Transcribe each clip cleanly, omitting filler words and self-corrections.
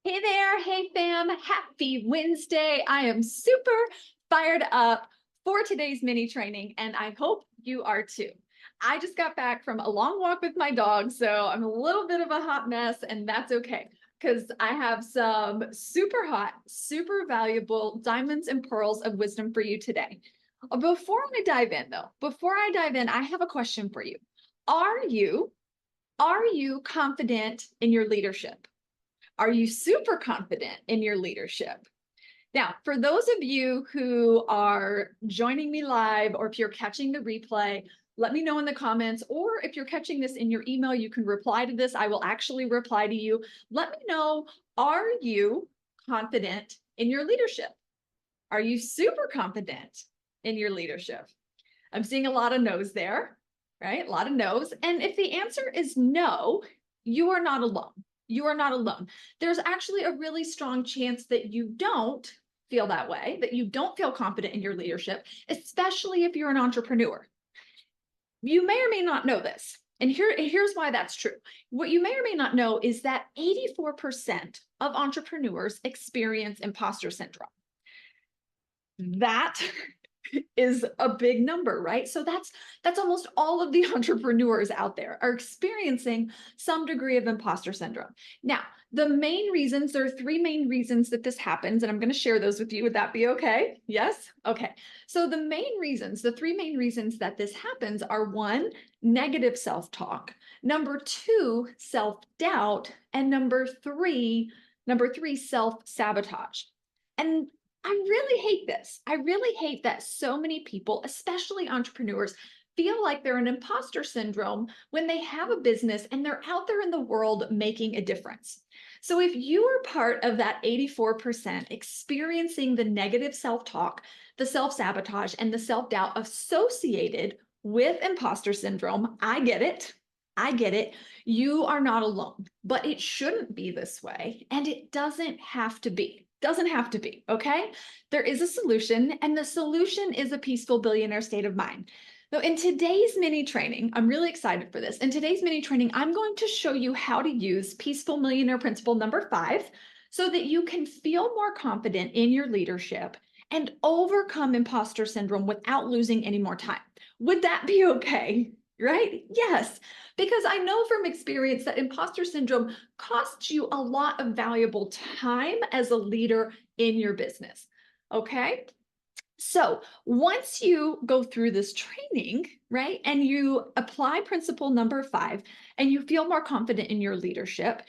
Hey there, hey fam, happy Wednesday. I am super fired up for today's mini training, and I hope you are too. I just got back from a long walk with my dog, so I'm a little bit of a hot mess, and that's okay because I have some super hot, super valuable diamonds and pearls of wisdom for you today. Before I dive in, though, I have a question for you. Are you are you confident in your leadership? Are you super confident in your leadership? Now, for those of you who are joining me live, or if you're catching the replay, let me know in the comments, or if you're catching this in your email, you can reply to this. I will actually reply to you. Let me know, are you confident in your leadership? Are you super confident in your leadership? I'm seeing a lot of no's there, right? A lot of no's. And if the answer is no, you are not alone. You are not alone. There's actually a really strong chance that you don't feel that way, that you don't feel confident in your leadership, especially if you're an entrepreneur. You may or may not know this. And here's why that's true. What you may or may not know is that 84% of entrepreneurs experience imposter syndrome. That is a big number, right? So that's almost all of the entrepreneurs out there are experiencing some degree of imposter syndrome. Now, the main reasons, there are three main reasons that this happens, and I'm going to share those with you. Would that be okay? Yes? Okay. So the three main reasons that this happens are: one, negative self-talk; number two, self-doubt; and number three, self-sabotage. And I really hate this. I really hate that so many people, especially entrepreneurs, feel like they're an imposter syndrome when they have a business and they're out there in the world making a difference. So if you are part of that 84% experiencing the negative self-talk, the self-sabotage, and the self-doubt associated with imposter syndrome, I get it. I get it. You are not alone, but it shouldn't be this way, and it doesn't have to be. Doesn't have to be, okay? There is a solution, and the solution is a peaceful billionaire state of mind. So in today's mini training, I'm really excited for this. In today's mini training, I'm going to show you how to use Peaceful Millionaire Principle number 5 so that you can feel more confident in your leadership and overcome imposter syndrome without losing any more time. Would that be okay? Right? Yes, because I know from experience that imposter syndrome costs you a lot of valuable time as a leader in your business. Okay? So once you go through this training, right, and you apply principle number 5 and you feel more confident in your leadership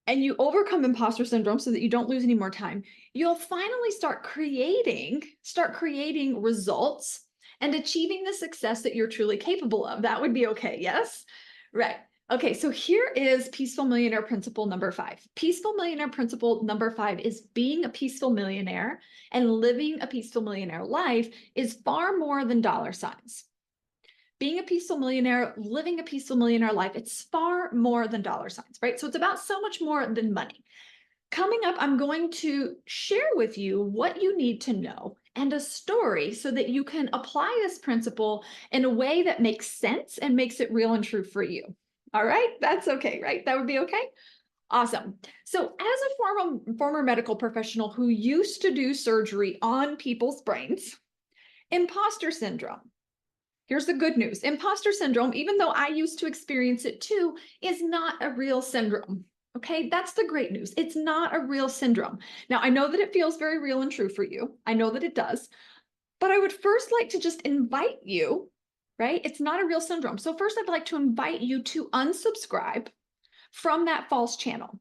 and you overcome imposter syndrome so that you don't lose any more time, you'll finally start creating results and achieving the success that you're truly capable of. That would be okay, yes? Right. Okay, so here is Peaceful Millionaire Principle number 5. Peaceful Millionaire Principle number 5 is being a peaceful millionaire and living a peaceful millionaire life is far more than dollar signs. Being a peaceful millionaire, living a peaceful millionaire life, it's far more than dollar signs, right? So it's about so much more than money. Coming up, I'm going to share with you what you need to know and a story so that you can apply this principle in a way that makes sense and makes it real and true for you. All right, that's okay, right? That would be okay? Awesome. So as a former medical professional who used to do surgery on people's brains, imposter syndrome. Here's the good news. Imposter syndrome, even though I used to experience it too, is not a real syndrome. Okay, that's the great news. It's not a real syndrome. Now, I know that it feels very real and true for you. I know that it does. But I would first like to just invite you, right? It's not a real syndrome. So first, I'd like to invite you to unsubscribe from that false channel.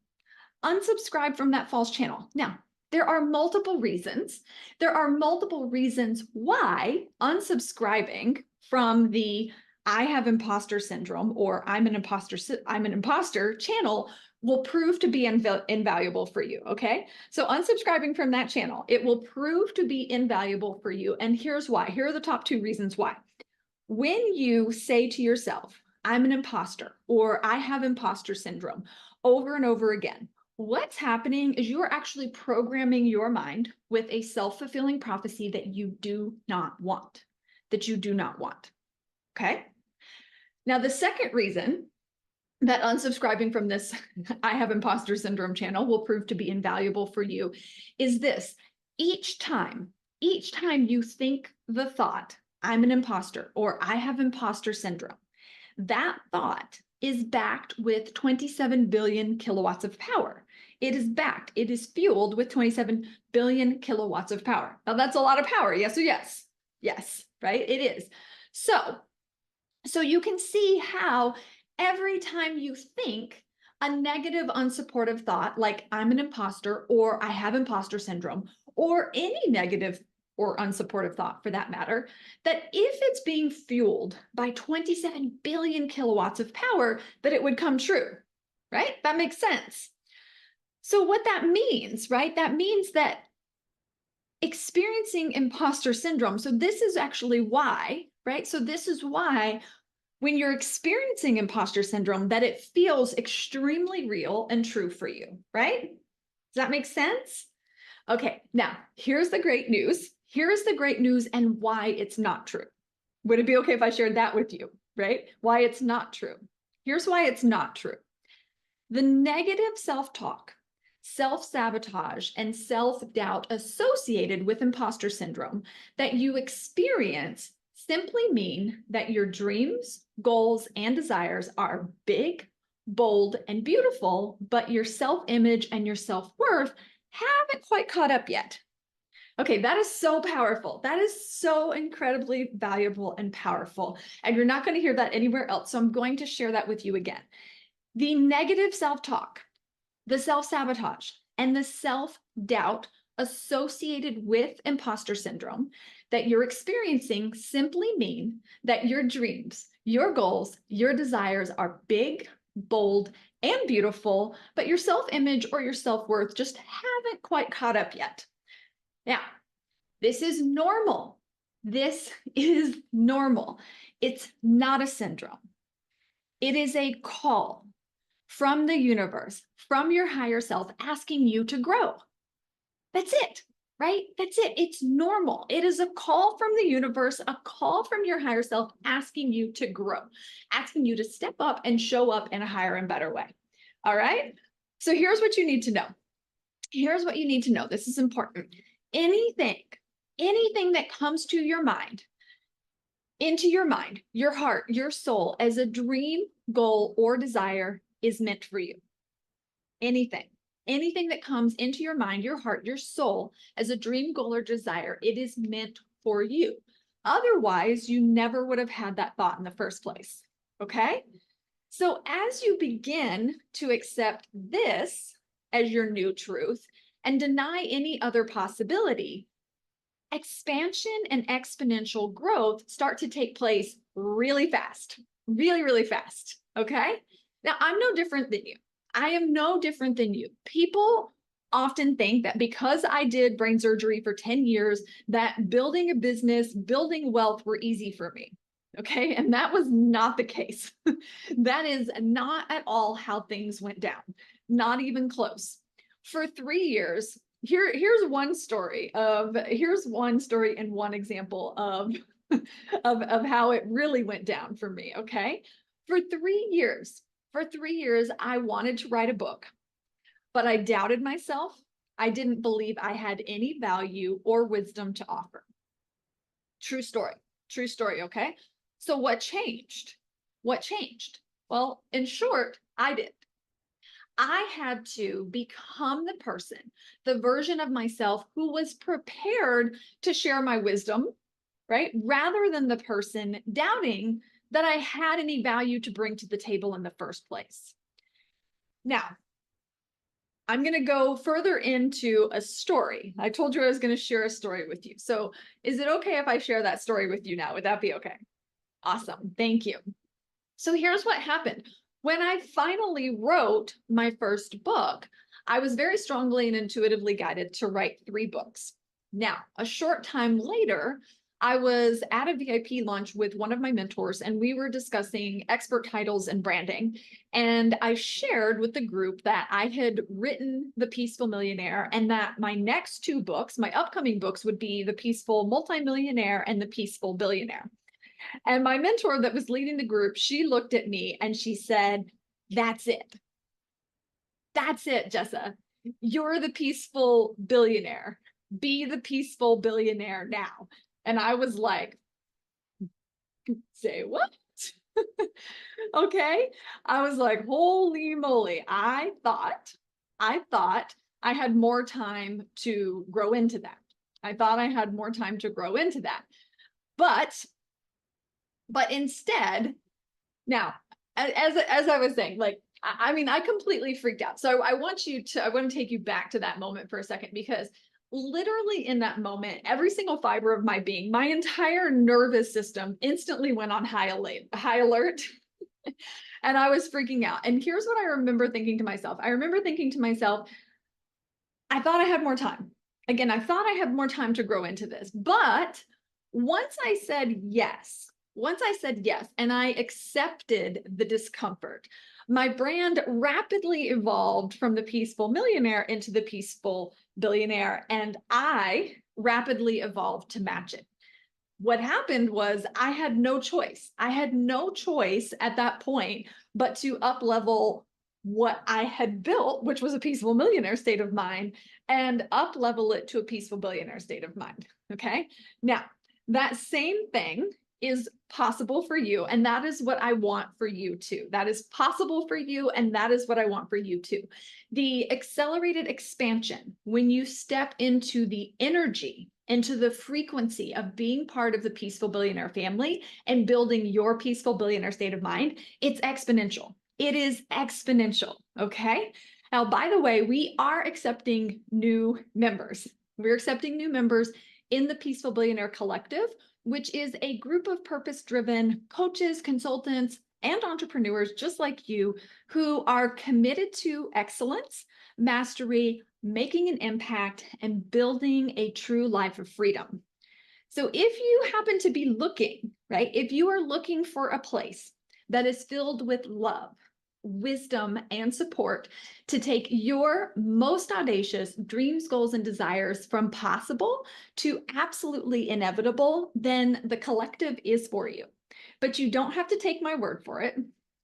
Unsubscribe from that false channel. Now, there are multiple reasons. There are multiple reasons why unsubscribing from the I have imposter syndrome or I'm an imposter channel will prove to be invaluable for you, okay? So unsubscribing from that channel, it will prove to be invaluable for you. And here's why. Here are the top 2 reasons why. When you say to yourself, I'm an imposter, or I have imposter syndrome over and over again, what's happening is you are actually programming your mind with a self-fulfilling prophecy that you do not want, Okay? Now, the second reason that unsubscribing from this I have imposter syndrome channel will prove to be invaluable for you is this. Each time you think the thought, I'm an imposter or I have imposter syndrome, that thought is backed with 27 billion kilowatts of power. It is backed, it is fueled with 27 billion kilowatts of power. Now that's a lot of power, yes or yes? Yes, right? It is. So you can see how every time you think a negative, unsupportive thought, like I'm an imposter or I have imposter syndrome, or any negative or unsupportive thought for that matter, that if it's being fueled by 27 billion kilowatts of power, that it would come true, right? That makes sense. So what that means, right? That means that experiencing imposter syndrome, so this is actually why, right? So this is why when you're experiencing imposter syndrome, that it feels extremely real and true for you, right? Does that make sense? Okay, now here's the great news. Here's the great news and why it's not true. Would it be okay if I shared that with you, right? Why it's not true. Here's why it's not true. The negative self-talk, self-sabotage, and self-doubt associated with imposter syndrome that you experience simply mean that your dreams, goals, and desires are big, bold, and beautiful, but your self-image and your self-worth haven't quite caught up yet. Okay, that is so powerful. That is so incredibly valuable and powerful. And you're not going to hear that anywhere else. So I'm going to share that with you again. The negative self-talk, the self-sabotage, and the self-doubt associated with imposter syndrome that you're experiencing simply mean that your dreams, your goals, your desires are big, bold, and beautiful, but your self-image or your self-worth just haven't quite caught up yet. Now, this is normal. This is normal. It's not a syndrome. It is a call from the universe, from your higher self, asking you to grow. That's it, right? That's it. It's normal. It is a call from the universe, a call from your higher self, asking you to grow, asking you to step up and show up in a higher and better way. All right? So here's what you need to know. Here's what you need to know. This is important. Anything that comes to your mind, into your mind, your heart, your soul as a dream, goal, or desire is meant for you. Anything that comes into your mind, your heart, your soul as a dream, goal, or desire, it is meant for you. Otherwise, you never would have had that thought in the first place. Okay? So as you begin to accept this as your new truth and deny any other possibility, expansion and exponential growth start to take place really fast, really, really fast. Okay? Now, I'm no different than you. I am no different than you. People often think that because I did brain surgery for 10 years, that building a business, building wealth were easy for me. Okay. And that was not the case. That is not at all how things went down. Not even close. For 3 years, here's one story and one example of, of how it really went down for me. Okay. For 3 years, I wanted to write a book, but I doubted myself. I didn't believe I had any value or wisdom to offer. True story, okay? So what changed? Well, in short, I did. I had to become the person, the version of myself who was prepared to share my wisdom, right? Rather than the person doubting that I had any value to bring to the table in the first place. Now, I'm going to go further into a story. I told you I was going to share a story with you. So is it okay if I share that story with you now? Would that be okay? Awesome. Thank you. So here's what happened. When I finally wrote my first book, I was very strongly and intuitively guided to write 3 books. Now, a short time later, I was at a VIP lunch with one of my mentors, and we were discussing expert titles and branding. And I shared with the group that I had written The Peaceful Millionaire and that my next 2 books, my upcoming books, would be The Peaceful Multimillionaire and The Peaceful Billionaire. And my mentor that was leading the group, she looked at me and she said, That's it. That's it, Jessa. You're the peaceful billionaire. Be the peaceful billionaire now. And I was like, say what? Okay. I was like, holy moly. I thought I had more time to grow into that. I thought I had more time to grow into that. But instead, now, as I was saying, like, I mean, I completely freaked out. So I want to take you back to that moment for a second, because literally in that moment, every single fiber of my being, my entire nervous system instantly went on high alert. And I was freaking out. And here's what I remember thinking to myself. I remember thinking to myself, I thought I had more time. Again, I thought I had more time to grow into this. But once I said yes, and I accepted the discomfort, my brand rapidly evolved from the Peaceful Millionaire into the Peaceful Billionaire, and I rapidly evolved to match it. What happened was I had no choice. I had no choice at that point but to up level what I had built, which was a peaceful millionaire state of mind, and up level it to a peaceful billionaire state of mind. Okay. Now, that same thing is possible for you. And that is what I want for you too. That is possible for you. And that is what I want for you too. The accelerated expansion, when you step into the energy, into the frequency of being part of the Peaceful Billionaire family and building your peaceful billionaire state of mind, it's exponential. It is exponential. Okay. Now, by the way, we are accepting new members. We're accepting new members in the Peaceful Billionaire Collective, which is a group of purpose-driven coaches, consultants, and entrepreneurs just like you who are committed to excellence, mastery, making an impact, and building a true life of freedom. So if you happen to be looking, right, if you are looking for a place that is filled with love, wisdom, and support to take your most audacious dreams, goals, and desires from possible to absolutely inevitable, then the collective is for you. But you don't have to take my word for it.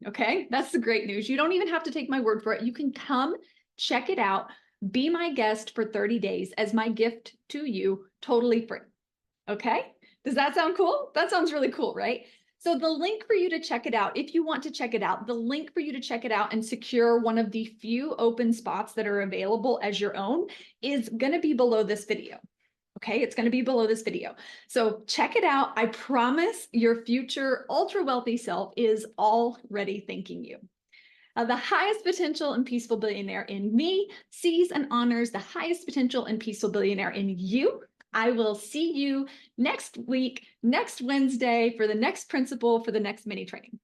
Okay, that's the great news. You don't even have to take my word for it. You can come check it out, be my guest for 30 days as my gift to you, totally free. Okay, does that sound cool? That sounds really cool, right? So the link for you to check it out, if you want to check it out, the link for you to check it out and secure one of the few open spots that are available as your own is going to be below this video. Okay, it's going to be below this video. So check it out. I promise your future ultra wealthy self is already thanking you. The highest potential and peaceful billionaire in me sees and honors the highest potential and peaceful billionaire in you. I will see you next week, next Wednesday, for the next principle for the next mini training.